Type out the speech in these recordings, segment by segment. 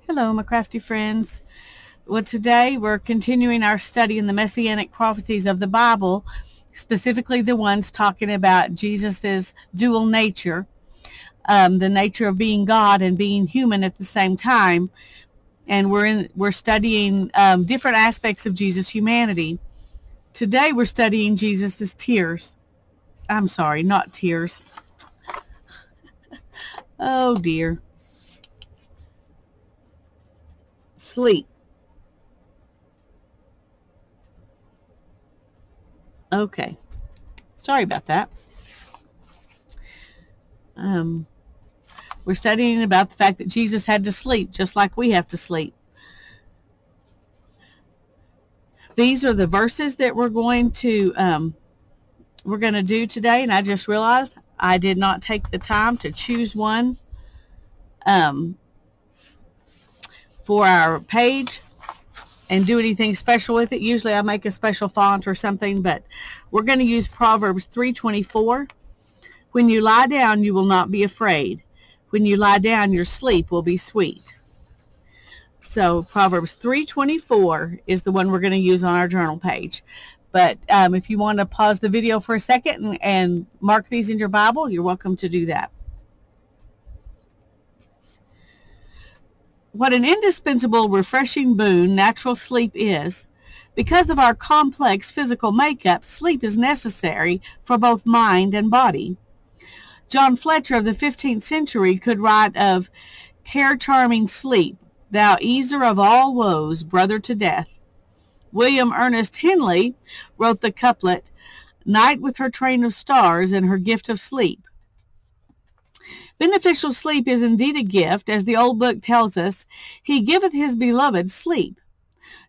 Hello, my crafty friends. Well, today we're continuing our study in the Messianic prophecies of the Bible, specifically the ones talking about Jesus's dual nature, the nature of being God and being human at the same time. And we're studying different aspects of Jesus' humanity. Today we're studying Jesus's tears. I'm sorry, not tears. Oh dear. Sleep. Okay. Sorry about that. We're studying about the fact that Jesus had to sleep just like we have to sleep. These are the verses that we're going to do today, and I just realized I did not take the time to choose one for our page and do anything special with it. Usually I make a special font or something, but we're going to use Proverbs 3:24. When you lie down, you will not be afraid. When you lie down, your sleep will be sweet. So Proverbs 3:24 is the one we're going to use on our journal page. But if you want to pause the video for a second and mark these in your Bible, you're welcome to do that. What an indispensable, refreshing boon natural sleep is. Because of our complex physical makeup, sleep is necessary for both mind and body. John Fletcher of the 15th century could write of care-charming sleep, thou easer of all woes, brother to death. William Ernest Henley wrote the couplet, night with her train of stars and her gift of sleep. Beneficial sleep is indeed a gift, as the old book tells us, he giveth his beloved sleep.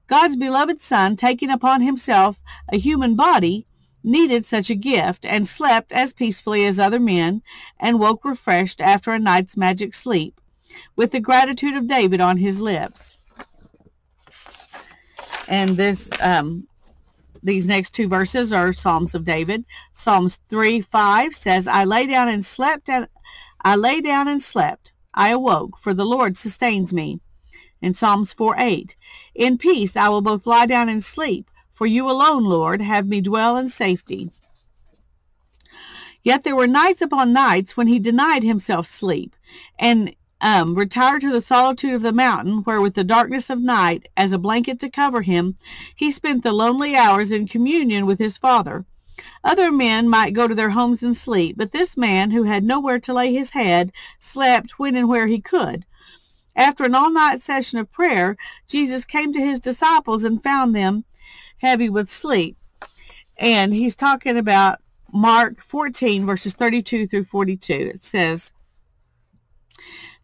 God's beloved Son, taking upon himself a human body, needed such a gift, and slept as peacefully as other men, and woke refreshed after a night's magic sleep, with the gratitude of David on his lips. And these next two verses are Psalms of David. Psalms 3:5 says, I lay down and slept, I awoke, for the Lord sustains me. And Psalms 4:8, in peace I will both lie down and sleep, for you alone, Lord, have me dwell in safety. Yet there were nights upon nights when he denied himself sleep, and retired to the solitude of the mountain, where with the darkness of night as a blanket to cover him, he spent the lonely hours in communion with his Father. Other men might go to their homes and sleep, but this man, who had nowhere to lay his head, slept when and where he could. After an all-night session of prayer, Jesus came to his disciples and found them heavy with sleep. And he's talking about Mark 14, verses 32 through 42. It says,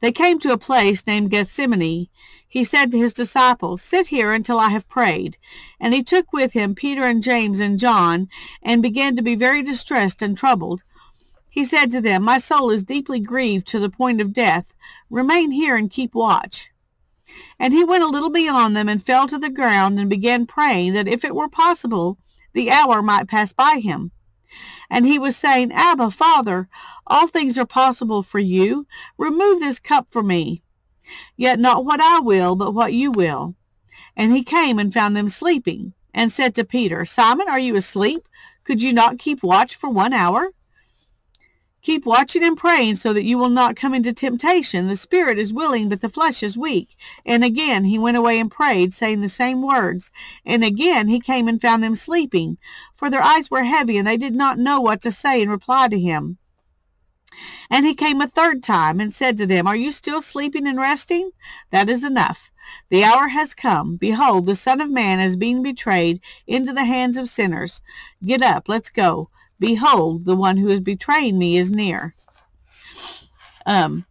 they came to a place named Gethsemane. He said to his disciples, sit here until I have prayed. And he took with him Peter and James and John, and began to be very distressed and troubled. He said to them, my soul is deeply grieved to the point of death. Remain here and keep watch. And he went a little beyond them and fell to the ground and began praying that if it were possible, the hour might pass by him. And he was saying, Abba, Father, all things are possible for you. Remove this cup from me. Yet not what I will, but what you will. And he came and found them sleeping, and said to Peter, Simon, are you asleep? Could you not keep watch for 1 hour? Keep watching and praying so that you will not come into temptation. The spirit is willing, but the flesh is weak. And again he went away and prayed, saying the same words. And again he came and found them sleeping, for their eyes were heavy, and they did not know what to say in reply to him. And he came a third time and said to them, are you still sleeping and resting? That is enough. The hour has come. Behold, the Son of Man is being betrayed into the hands of sinners. Get up, let's go. Behold, the one who is betraying me is near. And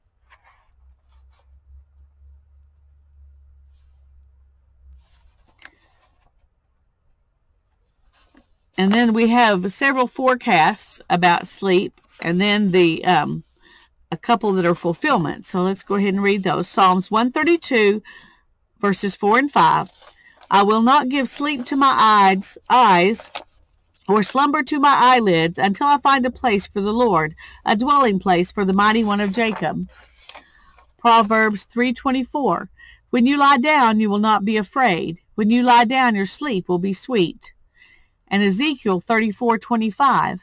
then we have several forecasts about sleep, and then a couple that are fulfillment. So let's go ahead and read those. Psalms 132, verses 4 and 5. I will not give sleep to my eyes, or slumber to my eyelids, until I find a place for the Lord, a dwelling place for the mighty one of Jacob. Proverbs 3:24. When you lie down, you will not be afraid. When you lie down, your sleep will be sweet. And Ezekiel 34:25.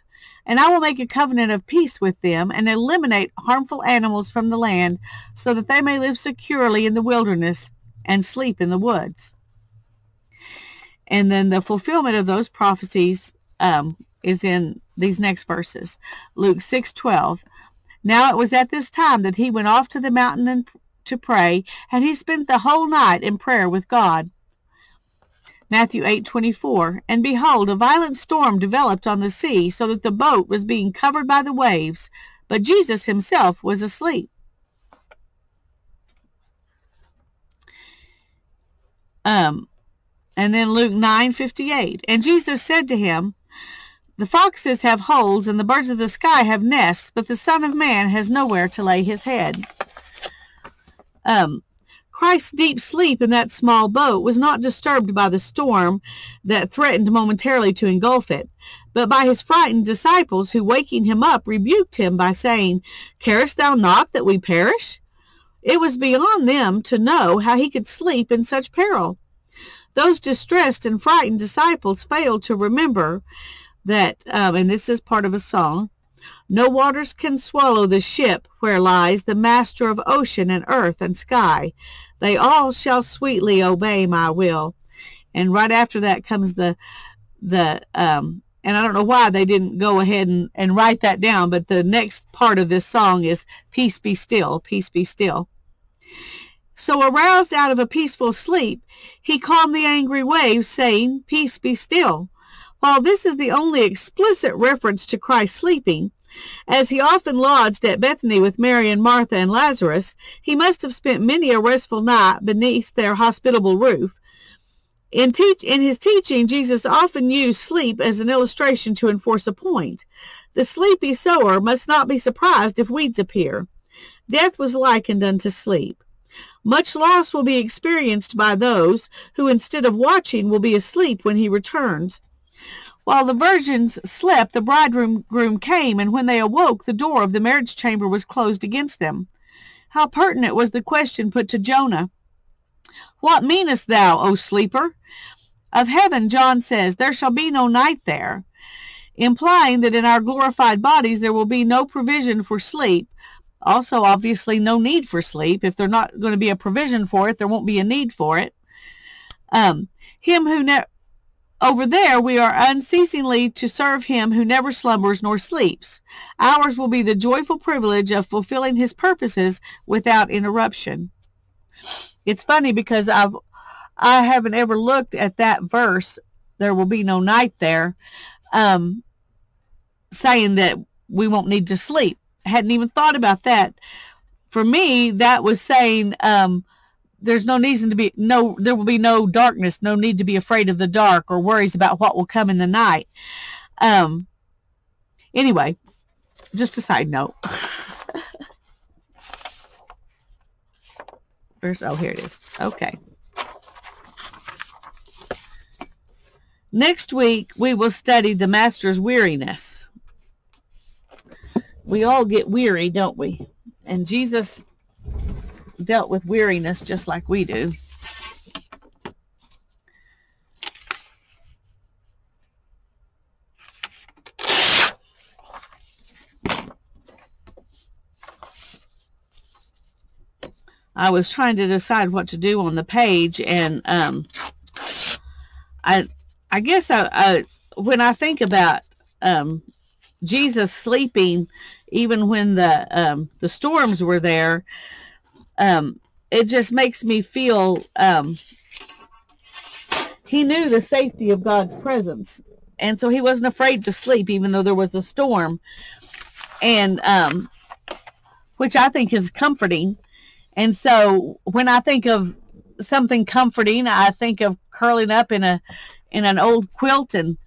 And I will make a covenant of peace with them and eliminate harmful animals from the land so that they may live securely in the wilderness and sleep in the woods. And then the fulfillment of those prophecies is in these next verses. Luke 6:12. Now it was at this time that he went off to the mountain to pray, and he spent the whole night in prayer with God. Matthew 8:24. And behold, a violent storm developed on the sea, so that the boat was being covered by the waves, but Jesus himself was asleep. And then Luke 9:58. And Jesus said to him, the foxes have holes and the birds of the sky have nests, but the Son of Man has nowhere to lay his head. Christ's deep sleep in that small boat was not disturbed by the storm that threatened momentarily to engulf it, but by his frightened disciples who, waking him up, rebuked him by saying, Carest thou not that we perish? It was beyond them to know how he could sleep in such peril. Those distressed and frightened disciples failed to remember that, and this is part of a song, no waters can swallow the ship where lies the master of ocean and earth and sky. They all shall sweetly obey my will. And right after that comes and I don't know why they didn't go ahead and write that down, but the next part of this song is peace be still, peace be still. So aroused out of a peaceful sleep, he calmed the angry waves, saying, Peace be still. While this is the only explicit reference to Christ sleeping, as he often lodged at Bethany with Mary and Martha and Lazarus, he must have spent many a restful night beneath their hospitable roof. In his teaching, Jesus often used sleep as an illustration to enforce a point. The sleepy sower must not be surprised if weeds appear. Death was likened unto sleep. Much loss will be experienced by those who, instead of watching, will be asleep when he returns. While the virgins slept, the bridegroom came, and when they awoke, the door of the marriage chamber was closed against them. How pertinent was the question put to Jonah. What meanest thou, O sleeper? Of heaven, John says, there shall be no night there, implying that in our glorified bodies there will be no provision for sleep. Also, obviously, no need for sleep. If there's not going to be a provision for it, there won't be a need for it. Over there, we are unceasingly to serve him who never slumbers nor sleeps. Ours will be the joyful privilege of fulfilling his purposes without interruption. It's funny because I haven't ever looked at that verse, there will be no night there, saying that we won't need to sleep. I hadn't even thought about that. For me, that was saying there's no reason to be there will be no darkness, no need to be afraid of the dark or worries about what will come in the night. Anyway, just a side note. Oh, here it is. Okay. Next week, we will study the Master's weariness. We all get weary, don't we? And Jesus dealt with weariness just like we do. I was trying to decide what to do on the page, and I guess when I think about Jesus sleeping, even when the storms were there, it just makes me feel he knew the safety of God's presence, and so he wasn't afraid to sleep even though there was a storm, and which I think is comforting. And so when I think of something comforting, I think of curling up in an old quilt and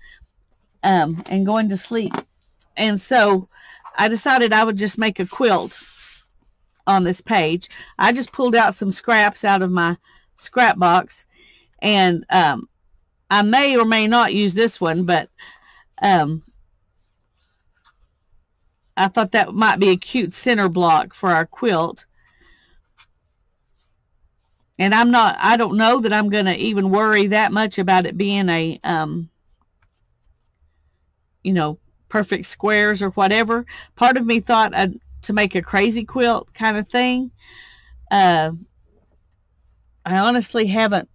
going to sleep. And so I decided I would just make a quilt on this page. I just pulled out some scraps out of my scrap box, and I may or may not use this one, but I thought that might be a cute center block for our quilt. And I don't know that I'm going to even worry that much about it being a, you know, perfect squares or whatever. Part of me thought to make a crazy quilt kind of thing. I honestly haven't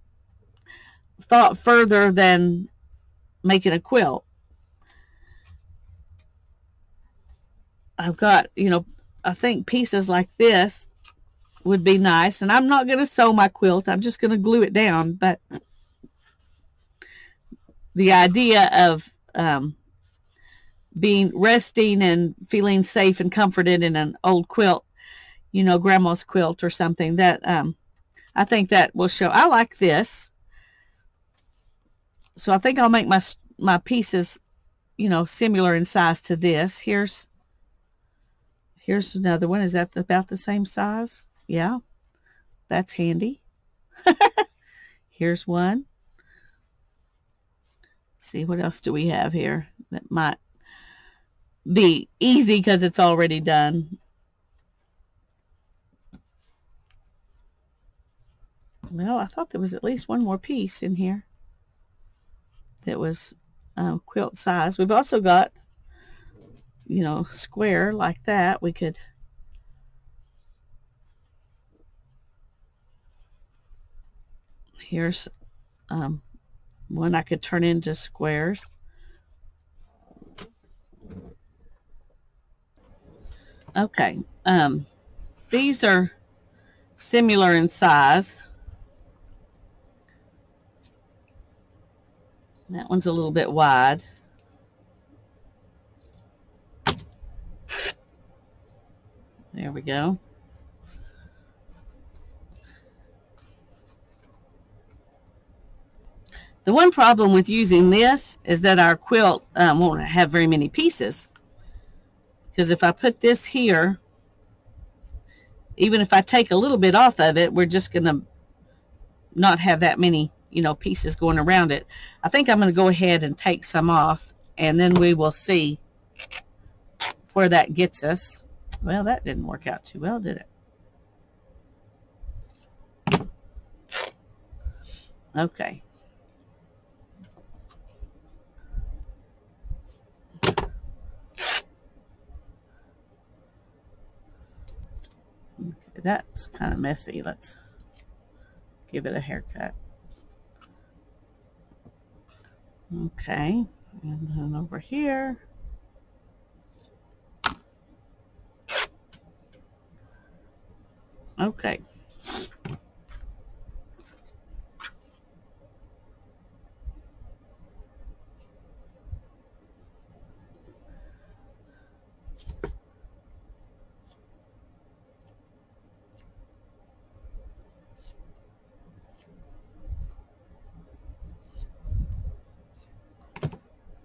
thought further than making a quilt. I've got, you know, I think pieces like this would be nice. And I'm not going to sew my quilt. I'm just going to glue it down. But the idea of being resting and feeling safe and comforted in an old quilt, you know, grandma's quilt or something, that I think that will show. I like this. So I think I'll make my pieces, you know, similar in size to this. Here's another one. Is that about the same size? Yeah, that's handy. Here's one. Let's see, what else do we have here that might be easy because it's already done? Well, I thought there was at least one more piece in here that was quilt size. We've also got, you know, square like that. We could, here's one I could turn into squares. Okay, these are similar in size. That one's a little bit wide. There we go. The one problem with using this is that our quilt won't have very many pieces. Because if I put this here, even if I take a little bit off of it, we're just going to not have that many, you know, pieces going around it. I think I'm going to go ahead and take some off, and then we will see where that gets us. Well, that didn't work out too well, did it? Okay. Okay, that's kind of messy. Let's give it a haircut. Okay, and then over here. Okay.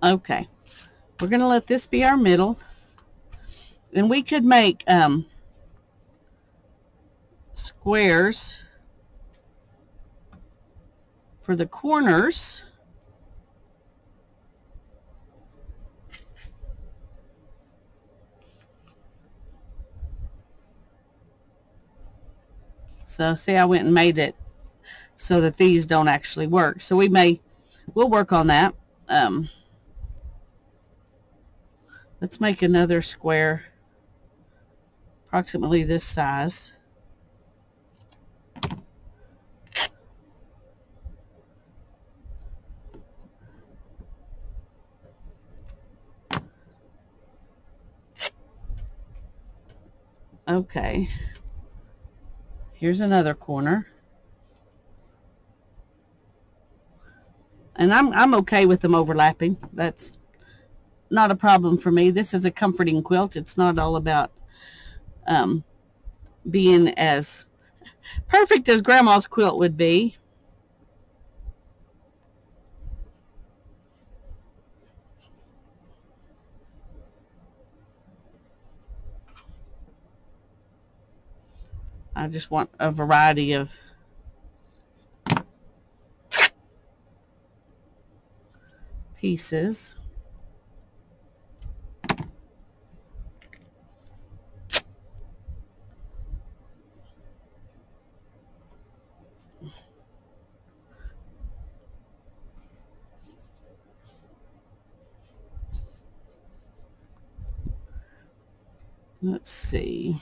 Okay, we're going to let this be our middle. And we could make squares for the corners. So see, I went and made it so that these don't actually work. So we'll work on that. Let's make another square approximately this size. Okay, here's another corner. And I'm okay with them overlapping. That's not a problem for me. This is a comforting quilt. It's not all about being as perfect as Grandma's quilt would be. I just want a variety of pieces. Let's see.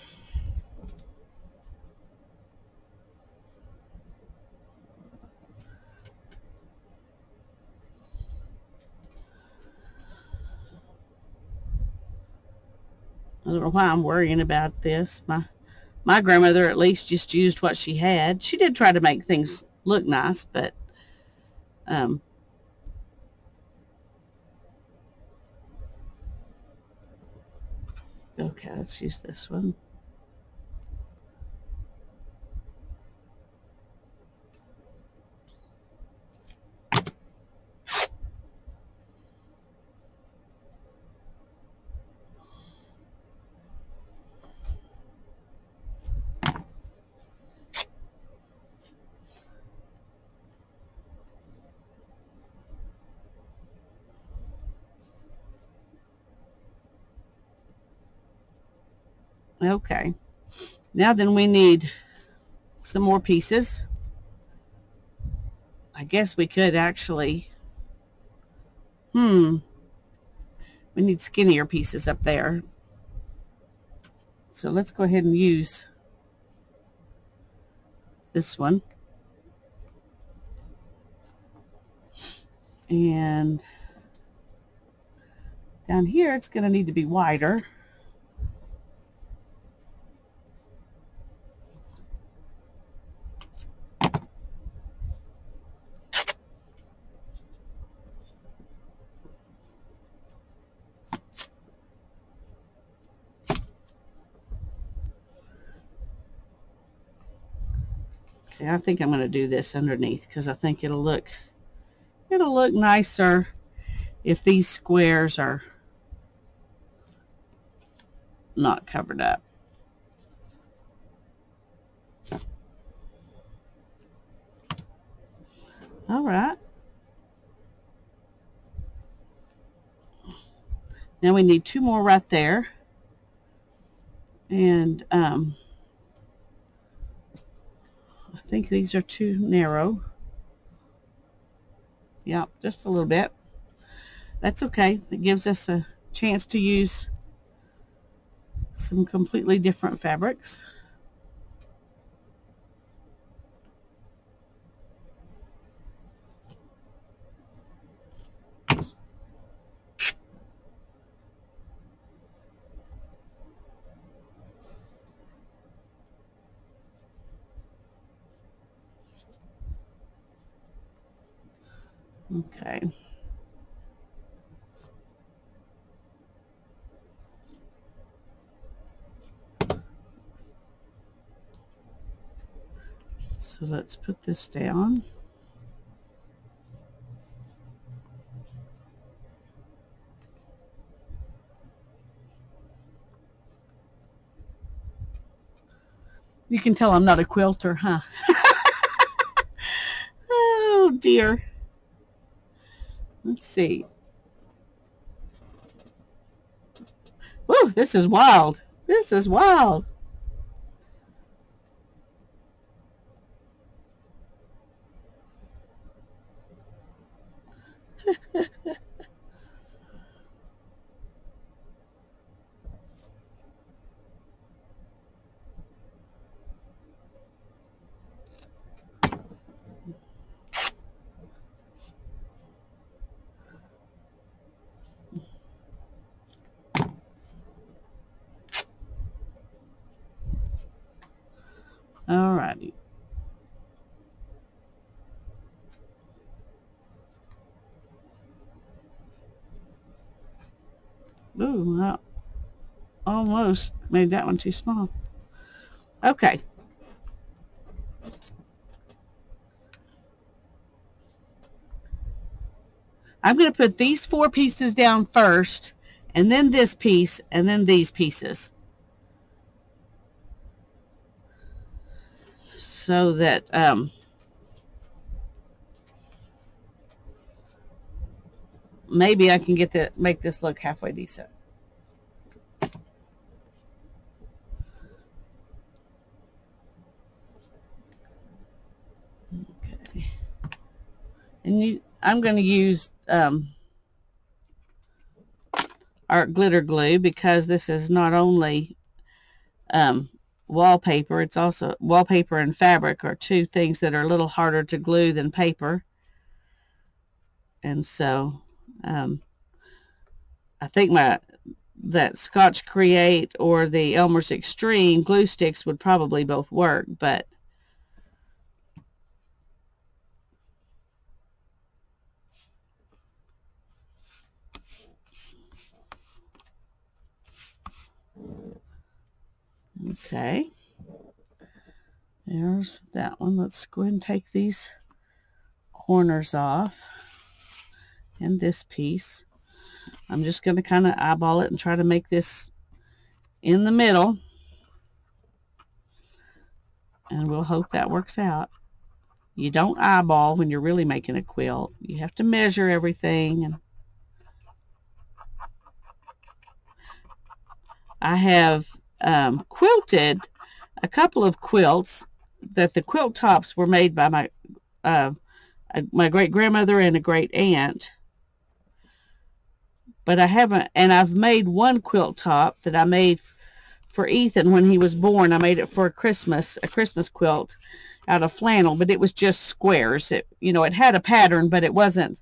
I don't know why I'm worrying about this. My grandmother at least just used what she had. She did try to make things look nice, but okay, let's use this one. Okay. Now then we need some more pieces. I guess we could actually, we need skinnier pieces up there. So let's go ahead and use this one. And down here, it's going to need to be wider. Okay, I think I'm going to do this underneath because I think it'll look nicer if these squares are not covered up. All right. Now we need two more right there. And I think these are too narrow. Yep, just a little bit. That's okay. It gives us a chance to use some completely different fabrics. Okay. So let's put this down. You can tell I'm not a quilter, huh? Oh dear. Let's see. Woo, this is wild. This is wild. All righty. Ooh, I almost made that one too small. Okay. I'm going to put these 4 pieces down first, and then this piece, and then these pieces. So that maybe I can make this look halfway decent. Okay. And I'm going to use art glitter glue because this is not only wallpaper, it's also wallpaper and fabric are two things that are a little harder to glue than paper. And so I think that Scotch Create or the Elmer's Extreme glue sticks would probably both work, but okay. There's that one. Let's go ahead and take these corners off and this piece. I'm just going to kind of eyeball it and try to make this in the middle, and we'll hope that works out. You don't eyeball when you're really making a quilt. You have to measure everything. And I have quilted a couple of quilts that the quilt tops were made by my great grandmother and a great aunt. But I haven't, and I've made one quilt top that I made for Ethan when he was born. I made it for a Christmas quilt out of flannel, but it was just squares. It had a pattern, but it wasn't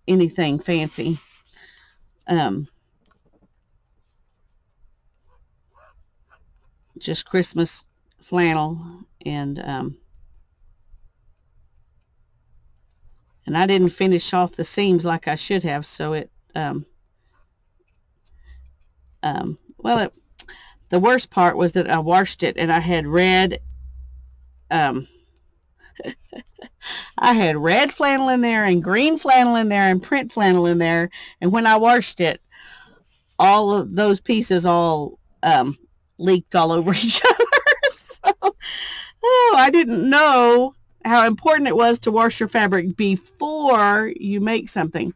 anything fancy. Just Christmas flannel, and I didn't finish off the seams like I should have, so it the worst part was that I washed it and I had red I had red flannel in there and green flannel in there and print flannel in there, and when I washed it, all of those pieces all leaked all over each other. So, I didn't know how important it was to wash your fabric before you make something.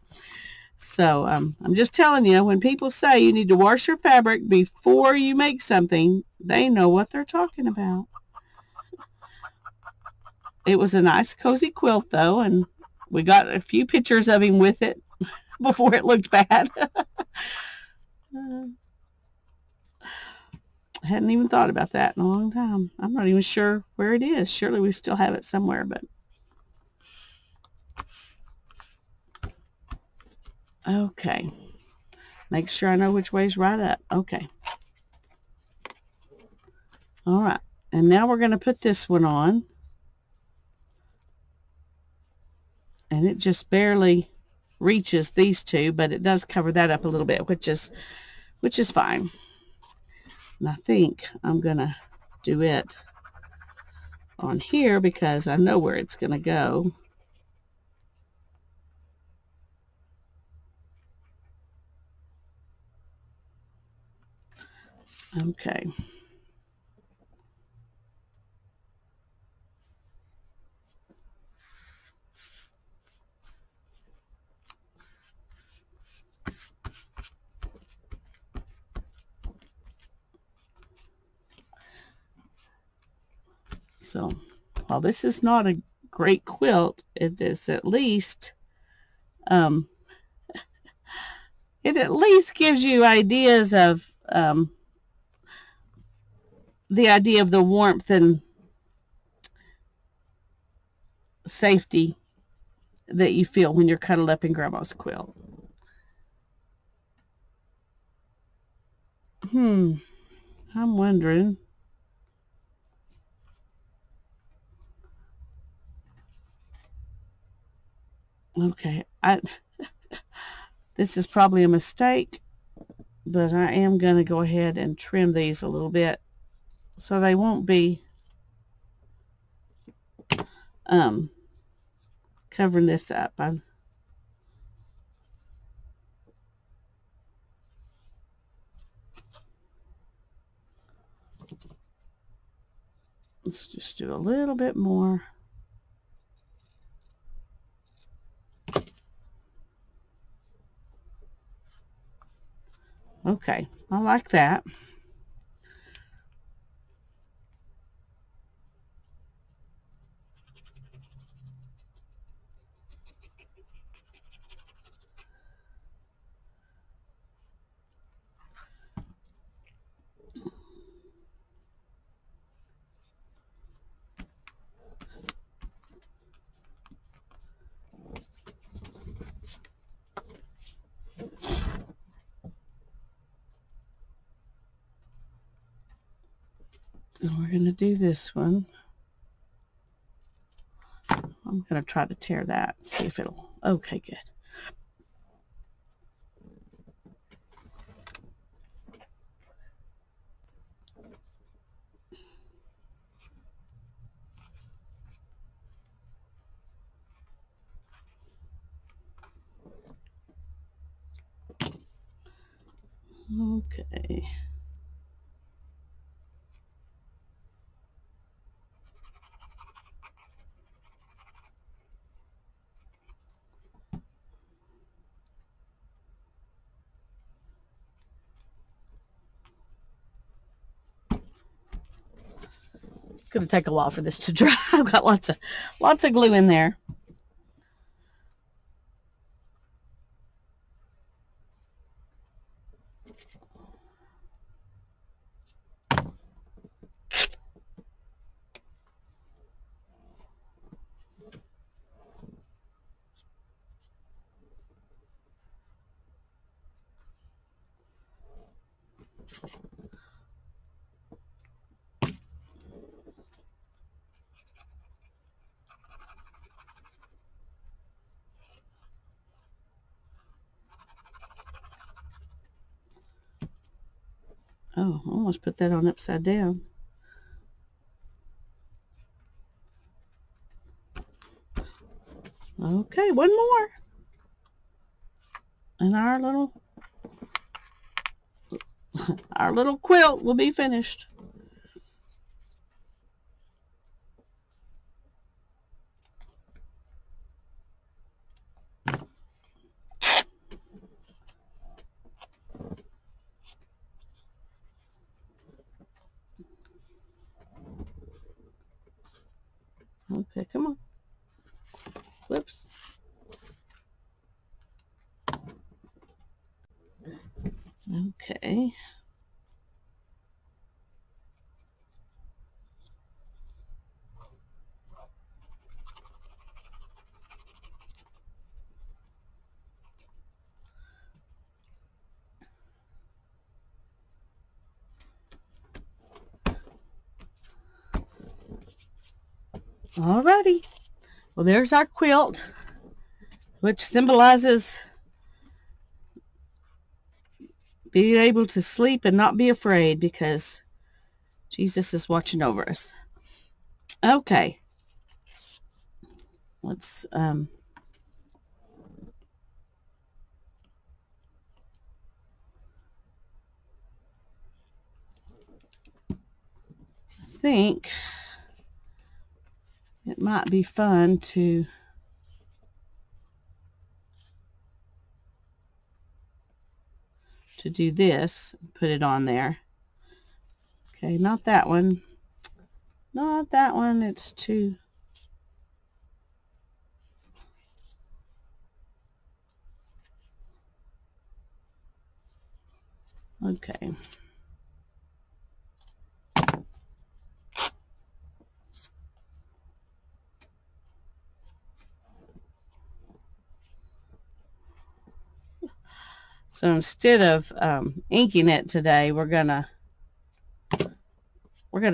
So I'm just telling you, when people say you need to wash your fabric before you make something, they know what they're talking about. It was a nice cozy quilt though, and we got a few pictures of him with it before it looked bad. I hadn't even thought about that in a long time. I'm not even sure where it is. Surely we still have it somewhere, but okay. Make sure I know which way's right up. Okay. All right. And now we're going to put this one on. And it just barely reaches these two, but it does cover that up a little bit, which is fine. And I think I'm going to do it on here because I know where it's going to go. Okay. So, while this is not a great quilt, it is at least, it at least gives you ideas of, the idea of the warmth and safety that you feel when you're cuddled up in Grandma's quilt. I'm wondering. Okay, this is probably a mistake, but I am going to go ahead and trim these a little bit so they won't be covering this up. Let's just do a little bit more. Okay, I like that. And we're going to do this one. I'm going to try to tear that, see if it'll, okay, good. Okay. It's going to take a while for this to dry. I've got lots of glue in there. Oh, I almost put that on upside down. Okay, one more. And our little quilt will be finished. Okay, come on. Whoops. Okay. Alrighty. Well, there's our quilt, which symbolizes being able to sleep and not be afraid because Jesus is watching over us. Okay. Let's I think it might be fun to do this, put it on there. Okay, not that one. Not that one. It's too... Okay. So instead of inking it today, we're gonna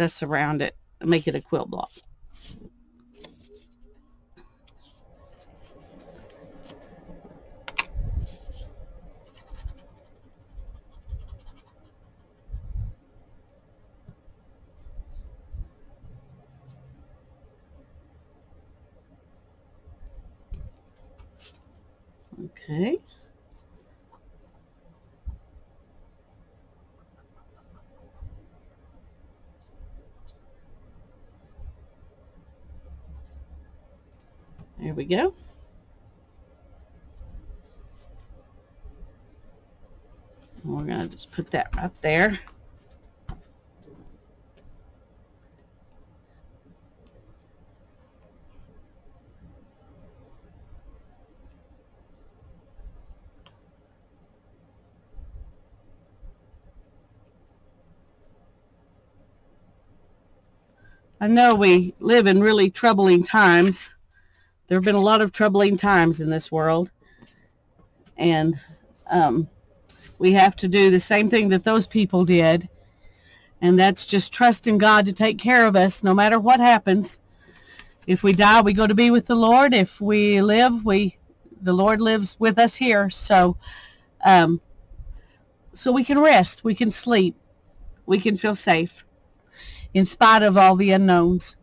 surround it and make it a quilt block. Okay. There we go. And we're going to just put that right there. I know we live in really troubling times. There have been a lot of troubling times in this world. And we have to do the same thing that those people did. And that's just trusting God to take care of us no matter what happens. If we die, we go to be with the Lord. If we live, the Lord lives with us here. So we can rest, we can sleep, we can feel safe in spite of all the unknowns.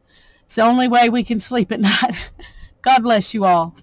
It's the only way we can sleep at night. God bless you all.